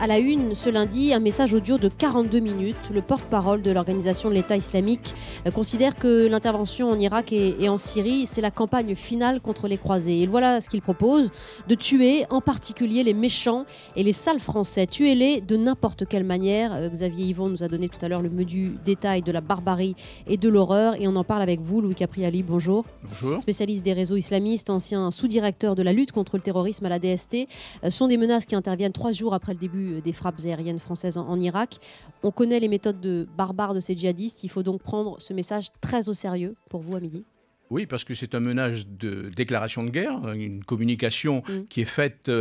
À la une, ce lundi, un message audio de 42 minutes. Le porte-parole de l'organisation de l'État islamique considère que l'intervention en Irak et en Syrie, c'est la campagne finale contre les croisés. Et voilà ce qu'il propose, de tuer en particulier les méchants et les sales Français. Tuez-les de n'importe quelle manière. Xavier Yvon nous a donné tout à l'heure le menu détail de la barbarie et de l'horreur. Et on en parle avec vous, Louis Capriali. Bonjour. Bonjour. Spécialiste des réseaux islamistes, ancien sous-directeur de la lutte contre le terrorisme à la DST. Sont des menaces qui interviennent 3 jours après le début des frappes aériennes françaises en Irak. On connaît les méthodes barbares de ces djihadistes. Il faut donc prendre ce message très au sérieux pour vous à midi. Oui, parce que c'est un menace de déclaration de guerre, une communication qui est faite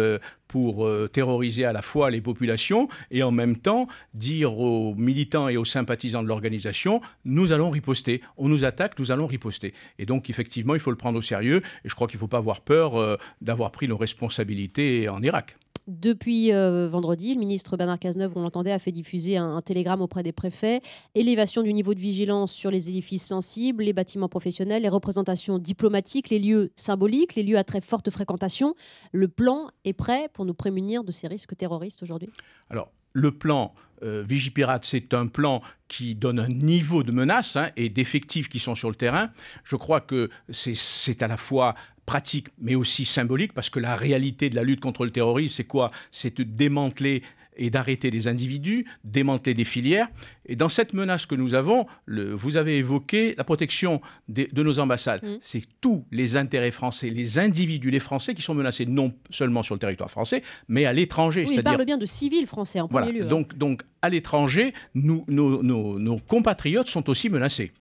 pour terroriser à la fois les populations et en même temps dire aux militants et aux sympathisants de l'organisation « nous allons riposter, on nous attaque, nous allons riposter ». Et donc effectivement, il faut le prendre au sérieux et je crois qu'il ne faut pas avoir peur d'avoir pris nos responsabilités en Irak. Depuis vendredi, le ministre Bernard Cazeneuve, on l'entendait, a fait diffuser un télégramme auprès des préfets. Élévation du niveau de vigilance sur les édifices sensibles, les bâtiments professionnels, les représentations diplomatiques, les lieux symboliques, les lieux à très forte fréquentation. Le plan est prêt pour nous prémunir de ces risques terroristes aujourd'hui ? Alors, le plan Vigipirate, c'est un plan qui donne un niveau de menace et d'effectifs qui sont sur le terrain. Je crois que c'est à la fois pratique, mais aussi symbolique, parce que la réalité de la lutte contre le terrorisme, c'est quoi? C'est de démanteler et d'arrêter des individus, démanteler des filières. Et dans cette menace que nous avons, vous avez évoqué la protection de nos ambassades. C'est tous les intérêts français, les individus, les Français qui sont menacés, non seulement sur le territoire français, mais à l'étranger. Oui, il parle bien de civils français en premier lieu. Donc à l'étranger, nos compatriotes sont aussi menacés.